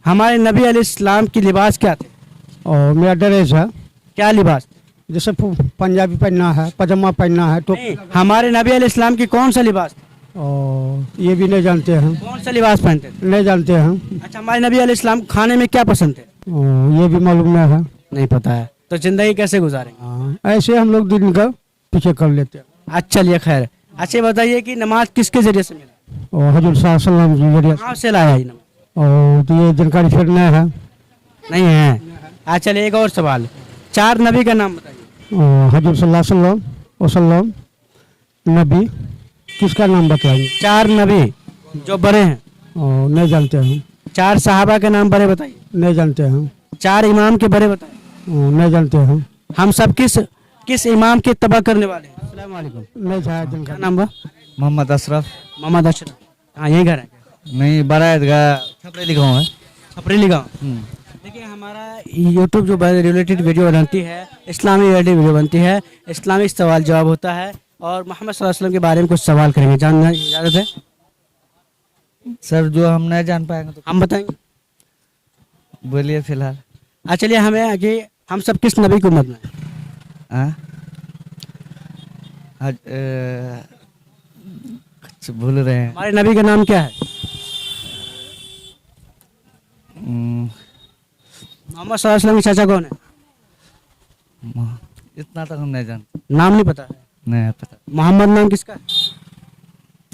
हमारे नबी अलैहिस्सलाम की लिबास क्या थे? और मेरा ड्रेस है, क्या लिबास? जैसे पंजाबी पहनना है, पजामा पहनना है, तो नहीं, हमारे नबी अलैहिस्सलाम की कौन सा लिबास? और ये भी नहीं जानते हैं, कौन सा लिबास पहनते थे? नहीं जानते हैं। अच्छा, हमारे नबी अलैहिस्सलाम को खाने में क्या पसंद थे? और ये भी मालूम नहीं है। नहीं पता है, तो जिंदगी कैसे गुजारेंगे? हाँ, ऐसे हम लोग दिन का पीछे कर लेते हैं। अच्छा, चलिए खैर। अच्छा, बताइए कि नमाज किसके जरिए से मिला? और हजूर सल्लल्लाहु अलैहि वसल्लम कहाँ से लाया ये नमाज? और तो ये जानकारी फिर नहीं है। नहीं है। अच्छा, चलिए एक और सवाल। 4 नबी का नाम बताइए। और हजूर सल्लल्लाहु अलैहि वसल्लम नबी किसका नाम बताएंगे? 4 नबी जो बड़े हैं। और नहीं जानते हैं, 4 सहाबा के नाम बड़े बताइए। नहीं जानते हैं, 4 इमाम के बड़े बताइए। और नहीं जानते हैं। हम सब किस इमाम की तबा करने वाले हैं? अस्सलाम वालेकुम। नहीं जाए क्या जानकारी। नाम बा? मोहम्मद अशरफ। मोहम्मद अशरफ। हाँ, यही घर है। नहीं, बड़ा ईदगाह छपरेली गाँव है। छपरेली गाँव। देखिए, हमारा यूट्यूब जो रिलेटेड वीडियो बनती है, इस्लामी रिलेटेड वीडियो बनती है, इस्लामिक सवाल जवाब होता है और मोहम्मद सल्लल्लाहु अलैहि वसल्लम के बारे में कुछ सवाल करेंगे। जानना इजाज़त है? सर जो हम नहीं जान पाएंगे तो हम बताएंगे। बोलिए फिलहाल। अच्छा, चलिए हमें आगे, हम सब किस नबी की उम्मत में हैं? हाँ? कुछ भूल रहे हैं। हमारे नबी का नाम क्या है? मोहम्मद सल्लल्लाहु अलैहि वसल्लम के चाचा कौन है? इतना तक हम नहीं जानते। नाम नहीं पता है? नहीं पता। मोहम्मद नाम किसका है?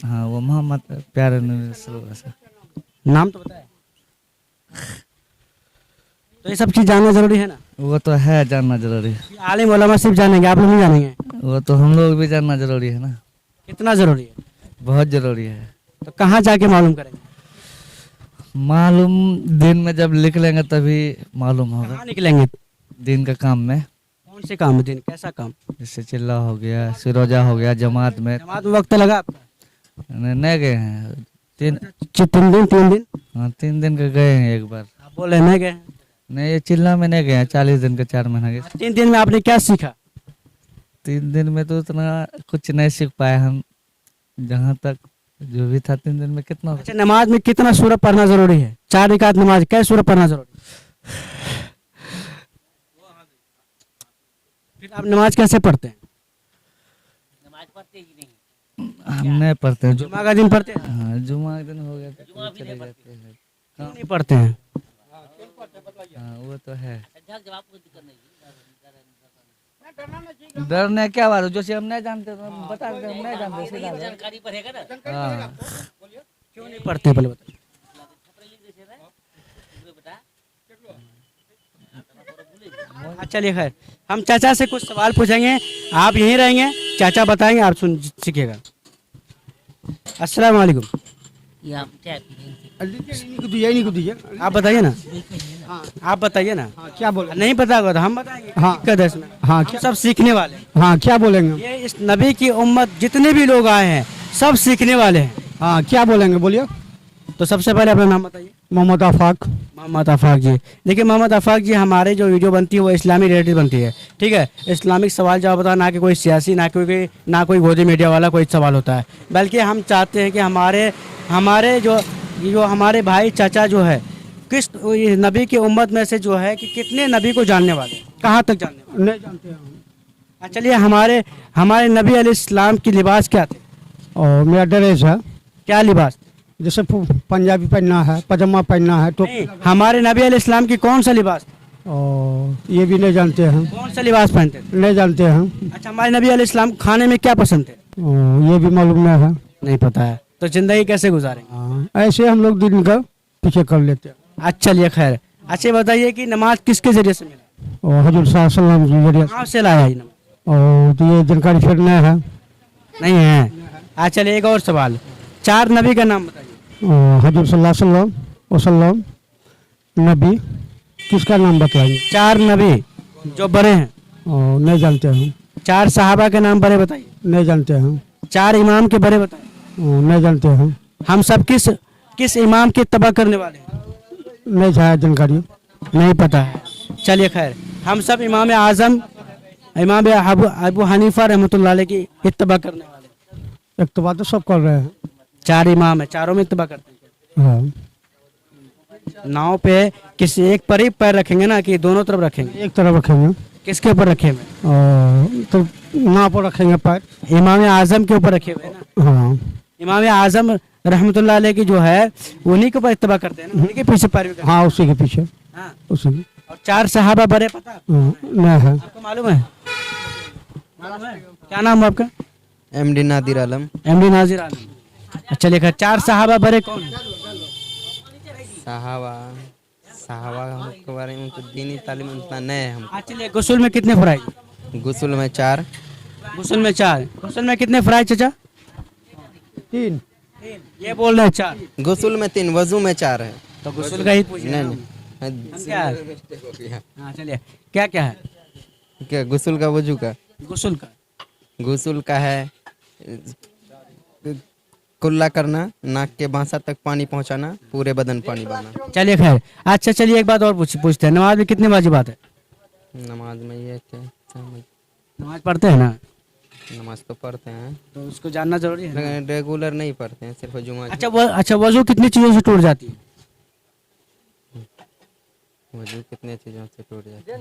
हाँ, वो मोहम्मद प्यारे नबी सल्लल्लाहु अलैहि वसल्लम। नाम तो बताया। तो ये सब चीज़ जानना जरूरी है ना? वो तो है जानना जरूरी। कि आलिम उलमा सिर्फ जानेंगे, आप लोग नहीं जानेंगे? वो तो हम लोग भी जानना जरूरी है ना। कितना जरूरी है? बहुत जरूरी है। तो कहाँ जाके मालूम करेंगे? मालूम दिन में जब लिख लेंगे तभी मालूम होगा। कहाँ निकलेंगे? दिन का काम में, कौन से काम दिन, कैसा काम? जैसे चिल्ला हो गया, सिरोजा हो गया, जमात में। जमात में वक्त लगा आपका? नहीं गए हैं। 3 3 दिन? हाँ, 3 दिन के गए हैं एक बार। आप बोल रहे नहीं गए? नहीं, ये चिल्ला में नहीं गए हैं। 40 दिन के 4 महीने के। 3 दिन में आपने क्या सीखा? 3 दिन में तो उतना कुछ नहीं सीख पाए हम। जहाँ तक जो भी था 3 दिन में कितना। अच्छा, नमाज में कितना सूरत पढ़ना जरूरी है? 4 रकात नमाज कैसे सूरत पढ़ना जरूरी है? फिर आप नमाज कैसे पढ़ते हैं? हम नहीं पढ़ते हैं। जुमा का दिन पढ़ते हैं? हाँ, जुमा के दिन हो गया तो चले जाते हैं। क्यों नहीं पढ़ते हैं? हाँ, वो तो है। डरने क्या बात है? जो चीज हम नहीं जानते तो हम बता देते, हम नहीं जानते सीधा जानकारी पड़ेगा ना। हाँ, क्यों नहीं पढ़ते हैं, पहले बताइए। अच्छा, चलिए खैर, हम चाचा से कुछ सवाल पूछेंगे, आप यहीं रहेंगे, चाचा बताएंगे, आप सुन सीखिएगा। अस्सलाम वालेकुम। यही नहीं दीजिए। आप बताइए ना। आप बताइए ना। हाँ, क्या बोले? नहीं पता होगा तो हम बताएंगे। हाँ। दिक्कत है इसमें। हाँ, हम सब सीखने वाले हैं। हाँ, क्या बोलेंगे? ये इस नबी की उम्मत जितने भी लोग आए हैं सब सीखने वाले हैं। हाँ, क्या बोलेंगे? बोलिए। तो सबसे पहले अपना नाम बताइए। मोहम्मद आफाक। मोहम्मद आफाक जी। देखिए मोहम्मद आफाक जी, हमारे जो वीडियो बनती है वो इस्लामी रिलेटेड बनती है, ठीक है? इस्लामिक सवाल जवाब होता है, ना कि कोई सियासी, ना कोई गोदी मीडिया वाला कोई सवाल होता है। बल्कि हम चाहते हैं कि हमारे जो हमारे भाई चाचा जो है, किस नबी की उम्मत में से जो है कि कितने नबी को जानने वाले हैं, कहाँ तक जानने वाले? नहीं जानते हैं हम। अच्छा, चलिए हमारे नबी अलैहिस्सलाम की लिबास क्या थे? और मेरा ड्रेस है, क्या लिबास? जैसे पंजाबी पहनना है, पजामा पहनना है, तो नहीं, हमारे नबी अलैहिस्सलाम की कौन सा लिबास? और ये भी नहीं जानते हैं, कौन सा लिबास पहनते थे? नहीं जानते हैं। अच्छा, हमारे नबी अलैहिस्सलाम को खाने में क्या पसंद थे? और ये भी मालूम नहीं है। नहीं पता है, तो जिंदगी कैसे गुजारेंगे? हाँ, ऐसे हम लोग दिन का पीछे कर लेते हैं। अच्छा, चलिए खैर। अच्छा, बताइए कि नमाज किसके जरिए से मिला? और हजूर सल्लल्लाहु अलैहि वसल्लम के जरिए। कहाँ से लाया ये नमाज? और तो ये जानकारी फिर नहीं है। नहीं है। अच्छा, चलिए एक और सवाल। 4 नबी का नाम बताइए। और हजूर सल्लल्लाहु अलैहि वसल्लम नबी किसका नाम बताएंगे? 4 नबी जो बड़े हैं। और नहीं जानते हैं, 4 सहाबा के नाम बड़े बताइए। नहीं जानते हैं, 4 इमाम के बड़े बताइए। और नहीं जानते हैं। हम सब किस इमाम की तबा करने वाले हैं? नहीं जाए जानकारी। नहीं पता है। चलिए खैर, हम सब इमाम आजम इमाम अबू हनीफा रहमतुल्लाह अलैह की इत्तबा करने वाले हैं। एक तो बात तो सब कर रहे हैं। 4 इमाम है, चारों में इत्तबा करते हैं। हाँ, नाव पे किसी एक पर ही पैर रखेंगे ना कि दोनों तरफ रखेंगे? एक तरफ रखेंगे किसके ऊपर रखे हुए हैं? और तो नाव पर रखेंगे पैर। इमाम आजम के ऊपर रखे हुए हैं ना? हाँ इमाम आजम रहमतुल्लाह अलैह की जो है उन्हीं के ऊपर इत्तबा करते हैं ना, उन्हीं के पीछे पैरवी करते हाँ, उसी के पीछे, हैं। हाँ। उसी में। और 4 सहाबा बड़े पता नहीं है। आपको मालूम है? मालूम है? क्या नाम है आपका? एमडी नादिर आलम। एमडी नाजिर आलम। अच्छा लिखा 4 सहाबा बड़े कौन है? साहबा साहबा के बारे में तो दीनी तालीम उतना नहीं है हम। अच्छा चलिए गुस्ल में कितने फ्राई? गुस्ल में 4। गुस्ल में 4। गुस्ल में कितने फ्राई चाचा? 3। ये बोल रहे हैं 4। गुस्ल में 3, वजू में 4 है। तो गुस्ल का ही पूछ रहे हैं नहीं हम। नहीं क्या है? हाँ चलिए क्या क्या है क्या गुस्ल का वजू का? गुस्ल का? गुस्ल का है कुल्ला करना, नाक के बांसा तक पानी पहुंचाना, पूरे बदन पानी बहाना। चलिए खैर। अच्छा चलिए एक बात और पूछते हैं, नमाज में कितने वाजिबात है? नमाज में ये थे, नमाज पढ़ते हैं ना? नमाज तो पढ़ते हैं तो उसको जानना जरूरी है ना? लेकिन रेगुलर नहीं पढ़ते हैं, सिर्फ जुमा। अच्छा वजू कितनी चीजों से टूट जाती है? वजू कितने चीजों से टूट जाते हैं?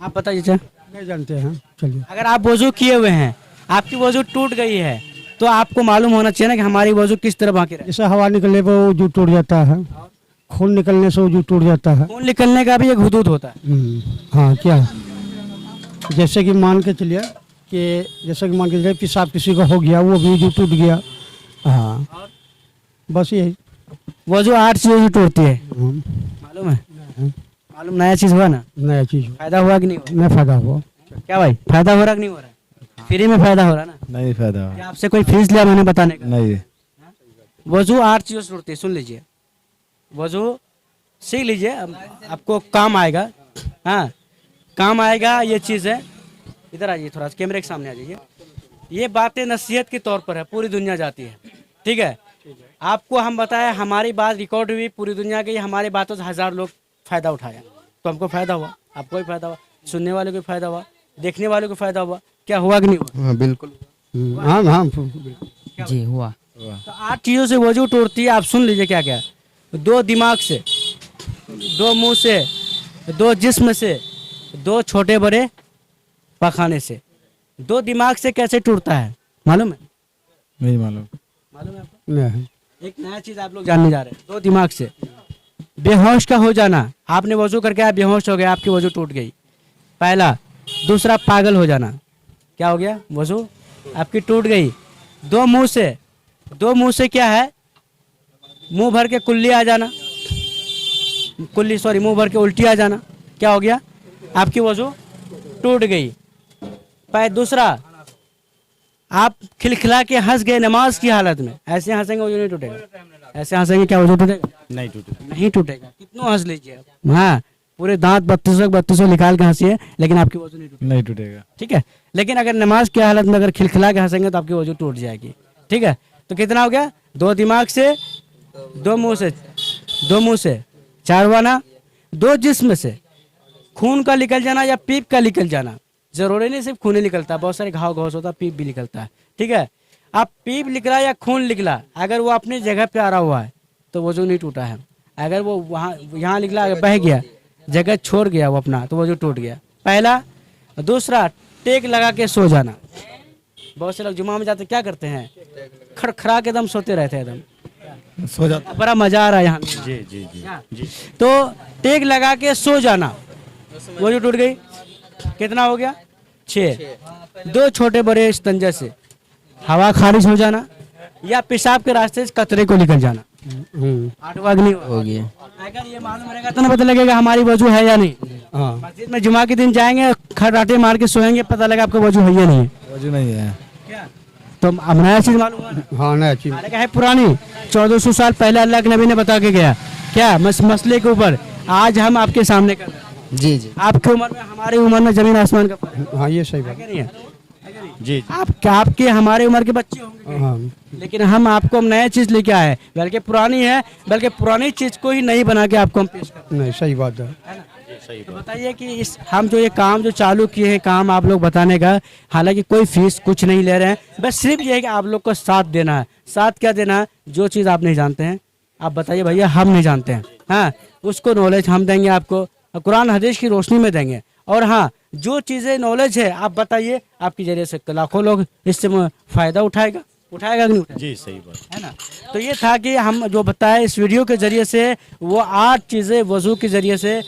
आप बताइए चाचा। नहीं जानते हैं, चलिए। अगर आप वजू किए हुए हैं, आपकी वजू टूट गई है, तो आपको मालूम होना चाहिए ना कि हमारी वजू किस तरह बाकी रहे। जैसे हवा निकलने पर वो वजू टूट जाता है, खून निकलने से वजू टूट जाता है। खून निकलने का भी एक हुदूद होता है। हाँ, क्या जैसे कि मान के चलिए कि पेशाब किसी का हो गया, वो भी वजू टूट गया। हाँ, बस यही। वजू 8 चीजों से टूटती है, हाँ, मालूम है? मालूम, नया चीज हुआ ना? नया चीज फायदा हुआ कि नहीं हुआ? नहीं फायदा हुआ। क्या भाई, फायदा हो रहा कि नहीं हो रहा है? फ्री में फायदा हो रहा है ना? नहीं फायदा हुआ। क्या आपसे कोई फीस लिया मैंने बताने का? नहीं। वजू 8 चीजों से टूटती है, सुन लीजिए। वजू सीख लीजिए, आपको काम आएगा। हाँ, काम आएगा। ये चीज़ है, इधर आइए थोड़ा सा, कैमरे के सामने आ जाइए। ये बातें नसीहत के तौर पर है, पूरी दुनिया जाती है, ठीक है? आपको हम बताएं, हमारी बात रिकॉर्ड हुई, पूरी दुनिया की, हमारी बातों से 1000 लोग फायदा उठाया, तो हमको फायदा हुआ, आपको भी फायदा हुआ, सुनने वाले को फायदा हुआ, देखने वाले को फायदा हुआ। क्या हुआ कि नहीं हुआ? हाँ बिल्कुल। हाँ हाँ, जी हुआ। तो 8 चीज़ों से वजू टूटती है। आप सुन लीजिए क्या क्या। 2 दिमाग से, 2 मुंह से, 2 जिस्म से, 2 छोटे बड़े पखाने से। 2 दिमाग से कैसे टूटता है मालूम है? नहीं मालूम। मालूम है आपको? नहीं। एक नया चीज आप लोग जानने जा रहे हैं। 2 दिमाग से बेहोश का हो जाना, आपने वजू करके आप बेहोश हो गए, आपकी वजू टूट गई, पहला। दूसरा पागल हो जाना, क्या हो गया? वजू आपकी टूट गई। 2 मुंह से, 2 मुंह से क्या है? मुंह भर के कुल्ली आ जाना, मुंह भर के उल्टी आ जाना, क्या हो गया? आपकी वजू टूट गई। दूसरा, आप खिलखिला के हंस गए नमाज की हालत में, ऐसे हंसेंगे वजू नहीं टूटेगा। ऐसे हंसेंगे क्या वजू टूटेगा? नहीं टूटेगा। नहीं टूटेगा। कितना हंस लीजिए आप, हाँ, पूरे दांत 3200 निकाल के हंसिए, लेकिन आपकी वजू नहीं टूटेगी। नहीं टूटेगा। ठीक है? लेकिन अगर नमाज की हालत में अगर खिलखिला के हंसेंगे तो आपकी वजू टूट जाएगी। ठीक है? तो कितना हो गया? 2 दिमाग से, 2 मुंह से, 2 मुंह से, 4 वाना, 2 जिस्म से। खून का निकल जाना या पीप का निकल जाना, जरूरी नहीं सिर्फ खून ही निकलता, बहुत सारे घाव घोस होता है, पीप भी निकलता है। ठीक है? अब पीप निकला या खून निकला, अगर वो अपनी जगह पे आ रहा हुआ है तो वजू नहीं टूटा है। अगर वो वहाँ यहाँ निकला, अगर बह गया, जगह छोड़ गया वो अपना, तो वजू टूट गया, पहला। दूसरा, टेक लगा के सो जाना। बहुत से लोग जुमा में जाते क्या करते हैं? खड़खड़ा के एकदम सोते रहते हैं, एकदम सो जाता। बड़ा मजा आ रहा है यहाँ। जी जी जी जी। तो टेक लगा के सो जाना, वजू टूट गई। कितना हो गया? 6। 2 छोटे बड़े इस्तंजा से हवा खारिज हो जाना या पेशाब के रास्ते से कतरे को निकल जाना। 8 वाग नहीं हो गया। अगर ये मालूम रहेगा तो ना पता लगेगा हमारी वजू है या नहीं। हाँ, मस्जिद में जुमा के दिन जाएंगे, खड़ाटे मार के सोएंगे, पता लगा आपको वजू है या नहीं है। वजू नहीं है। क्या? तो अब नया चीज मालूम हुआ ना? हाँ, नया चीज। हालांकि है पुरानी, 1400 साल पहले अल्लाह के नबी ने बता के गया। क्या मसले के ऊपर आज हम आपके सामने कर रहे हैं। जी जी। आपकी उम्र में हमारी उम्र में जमीन आसमान का फर्क है। हाँ, ये सही बात। क्या नहीं है? जी। आपके हमारे उम्र के बच्चे होंगे, हाँ, लेकिन हम आपको नया चीज लेके आए, बल्कि पुरानी है, बल्कि पुरानी चीज को ही नई बना के आपको हम पेश करते नहीं, सही बात है। हैं। तो बताइए कि इस हम जो ये काम जो चालू किए हैं, काम आप लोग बताने का, हालांकि कोई फीस कुछ नहीं ले रहे हैं, बस सिर्फ ये है कि आप लोग को साथ देना है। साथ क्या देना है? जो चीज़ आप नहीं जानते हैं आप बताइए भैया, हम नहीं जानते हैं। हाँ, उसको नॉलेज हम देंगे आपको, कुरान हदीस की रोशनी में देंगे। और हाँ, जो चीज़ें नॉलेज है आप बताइए, आपके जरिए से लाखों लोग इससे फ़ायदा उठाएगा कि नहीं उठाएगा? जी सही बात। है ना। तो ये था कि हम जो बताए इस वीडियो के जरिए से, वो 8 चीज़ें वज़ू के ज़रिए से